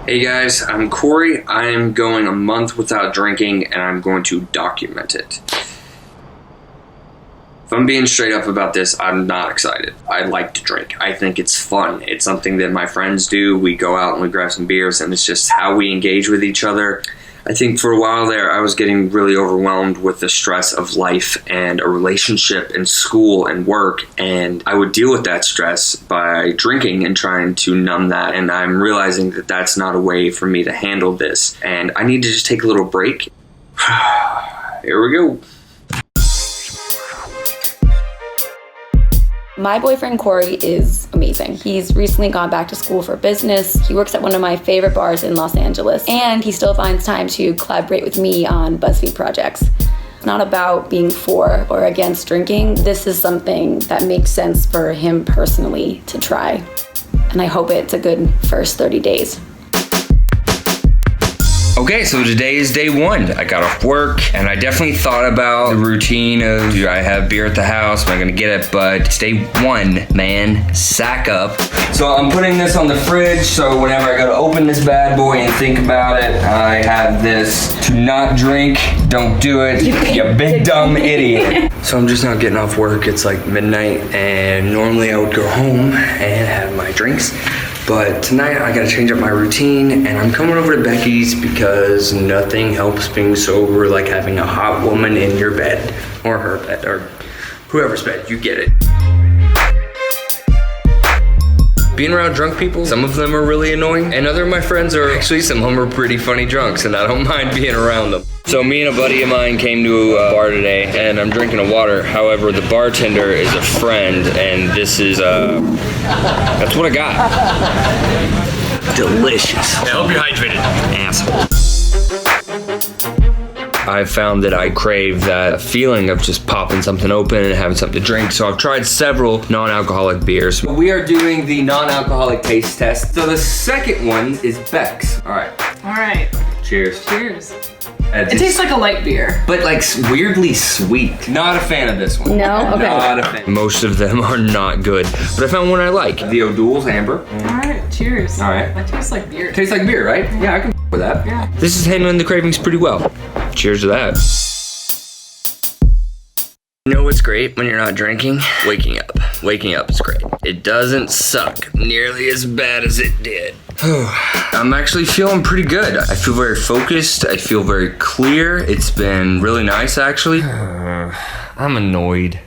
Hey guys, I'm Corey. I'm going a month without drinking and I'm going to document it. If I'm being straight up about this, I'm not excited. I like to drink. I think it's fun. It's something that my friends do. We go out and we grab some beers and it's just how we engage with each other. I think for a while there, I was getting really overwhelmed with the stress of life and a relationship and school and work. And I would deal with that stress by drinking and trying to numb that. And I'm realizing that that's not a way for me to handle this. And I need to just take a little break. Here we go. My boyfriend Corey is amazing. He's recently gone back to school for business. He works at one of my favorite bars in Los Angeles, and he still finds time to collaborate with me on BuzzFeed projects. It's not about being for or against drinking. This is something that makes sense for him personally to try. And I hope it's a good first 30 days. Okay, so today is day one. I got off work and I definitely thought about the routine of, do I have beer at the house? Am I gonna get it? But it's day one, man, sack up. So I'm putting this on the fridge, so whenever I go to open this bad boy and think about it, I have this: to not drink, don't do it, you big dumb idiot. So I'm just not getting off work. It's like midnight and normally I would go home and have my drinks. But tonight I gotta change up my routine and I'm coming over to Becky's because nothing helps being sober like having a hot woman in your bed, or her bed, or whoever's bed, you get it. Being around drunk people, some of them are really annoying, and other of my friends are actually, some of them are pretty funny drunks, and I don't mind being around them. So me and a buddy of mine came to a bar today, and I'm drinking a water. However, the bartender is a friend, and this is, that's what I got. Delicious. I hope you're hydrated. Asshole. I've found that I crave that feeling of just popping something open and having something to drink. So I've tried several non-alcoholic beers. We are doing the non-alcoholic taste test. So the second one is Beck's. All right. All right. Cheers. Cheers. It tastes like a light beer. But like weirdly sweet. Not a fan of this one. No? Okay. Not a fan. Most of them are not good. But I found one I like. The O'Doul's Amber. All right. Cheers. All right. That tastes like beer. Tastes like beer, right? Yeah, I can with that. Yeah. This is handling the cravings pretty well. Cheers to that. You know what's great when you're not drinking? Waking up. Waking up is great. It doesn't suck nearly as bad as it did. I'm actually feeling pretty good. I feel very focused. I feel very clear. It's been really nice, actually. I'm annoyed.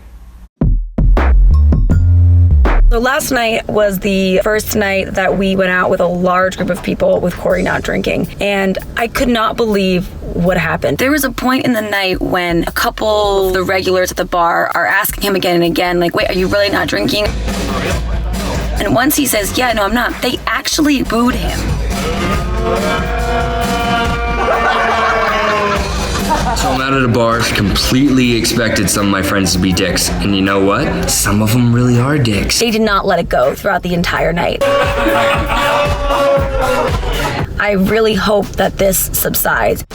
So last night was the first night that we went out with a large group of people with Corey not drinking, and I could not believe what happened. There was a point in the night when a couple of the regulars at the bar are asking him again and again, like, wait, are you really not drinking? And once he says, yeah, no, I'm not, they actually booed him. So I'm out at a bar, completely expected some of my friends to be dicks. And you know what? Some of them really are dicks. They did not let it go throughout the entire night. I really hope that this subsides.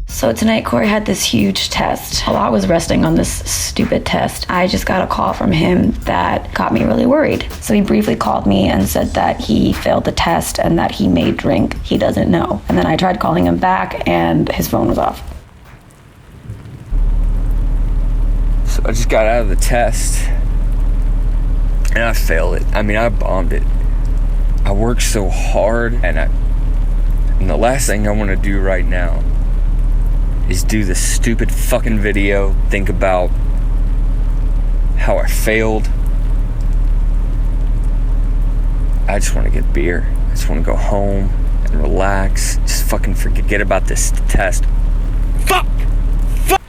So tonight, Corey had this huge test. A lot was resting on this stupid test. I just got a call from him that got me really worried. So he briefly called me and said that he failed the test and that he may drink. He doesn't know. And then I tried calling him back and his phone was off. So I just got out of the test and I failed it. I mean, I bombed it. I worked so hard and the last thing I want to do right now is do this stupid fucking video, think about how I failed. I just want to get beer. I just want to go home and relax. Just fucking forget about this test. Fuck! Fuck!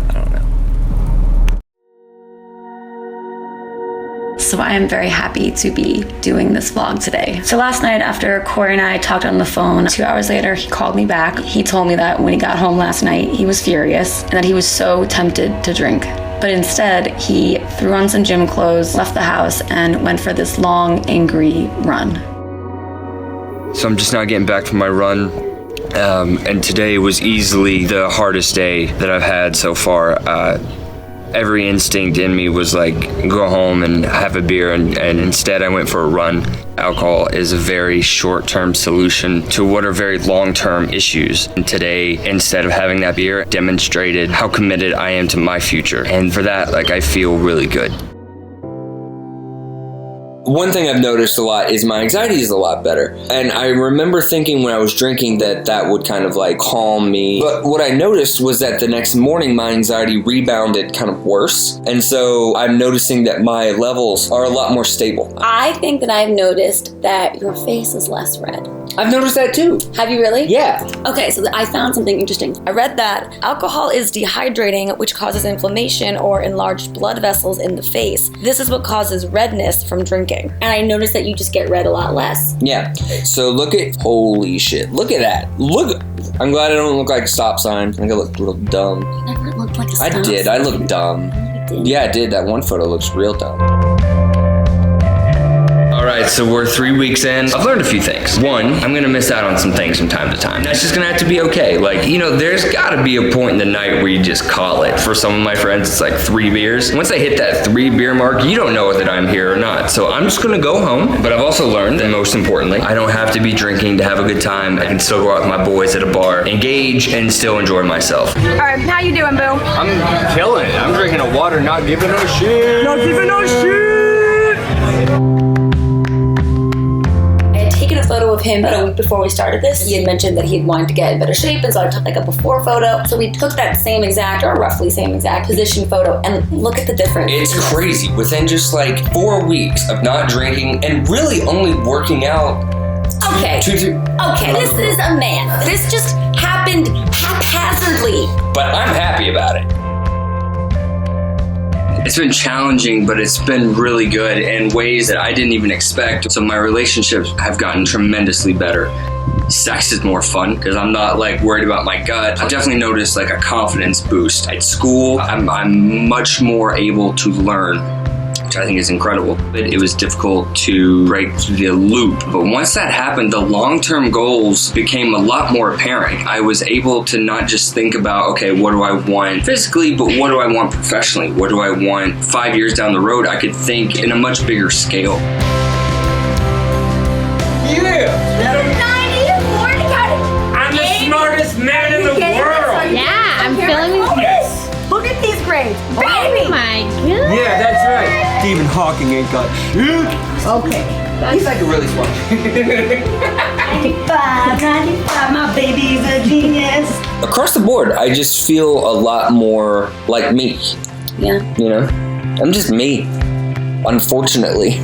I don't know. So I am very happy to be doing this vlog today. So last night after Corey and I talked on the phone, 2 hours later, he called me back. He told me that when he got home last night, he was furious and that he was so tempted to drink. But instead, he threw on some gym clothes, left the house, and went for this long, angry run. So I'm just now getting back from my run. And today was easily the hardest day that I've had so far. Every instinct in me was like, go home and have a beer, and instead I went for a run. Alcohol is a very short-term solution to what are very long-term issues. And today, instead of having that beer, demonstrated how committed I am to my future. And for that, like, I feel really good. One thing I've noticed a lot is my anxiety is a lot better. And I remember thinking when I was drinking that would kind of like calm me. But what I noticed was that the next morning my anxiety rebounded kind of worse. And so I'm noticing that my levels are a lot more stable. I think that I've noticed that your face is less red. I've noticed that too. Have you really? Yeah. Okay, so I found something interesting. I read that alcohol is dehydrating, which causes inflammation or enlarged blood vessels in the face. This is what causes redness from drinking. And I noticed that you just get red a lot less. Yeah. So look at, holy shit. Look at that. Look. I'm glad I don't look like a stop sign. I think I look real dumb. You never looked like a stop I did. sign. I look dumb. You did. Yeah, I did. That one photo looks real dumb. All right, so we're 3 weeks in. I've learned a few things. One, I'm gonna miss out on some things from time to time. That's just gonna have to be okay. Like, you know, there's gotta be a point in the night where you just call it. For some of my friends, it's like 3 beers. Once I hit that 3 beer mark, you don't know whether I'm here or not. So I'm just gonna go home. But I've also learned, and most importantly, I don't have to be drinking to have a good time. I can still go out with my boys at a bar, engage, and still enjoy myself. All right, how you doing, Boo? I'm killing it. I'm drinking a water, not giving no shit. Not giving no shit. Taken a photo of him about a week before we started this. He had mentioned that he had wanted to get in better shape, and so I took like a before photo. So we took that same exact, or roughly same exact position photo, and look at the difference. It's crazy. Within just like 4 weeks of not drinking and really only working out. Okay. Okay, this is a man. This just happened haphazardly. But I'm happy about it. It's been challenging, but it's been really good in ways that I didn't even expect. So my relationships have gotten tremendously better. Sex is more fun because I'm not like worried about my gut. I've definitely noticed like a confidence boost. At school, I'm much more able to learn, which I think is incredible. It was difficult to break the loop, but once that happened, the long-term goals became a lot more apparent. I was able to not just think about, okay, what do I want physically, but what do I want professionally? What do I want 5 years down the road? I could think in a much bigger scale. I'm the smartest man in the world! Yeah, I'm feeling this. Look at these grades, baby. Oh my god. Yeah, that's right. Stephen Hawking ain't got shit. Okay. He's like a really smart. 95, my baby's a genius. Across the board, I just feel a lot more like me. Yeah. You know? I'm just me. Unfortunately.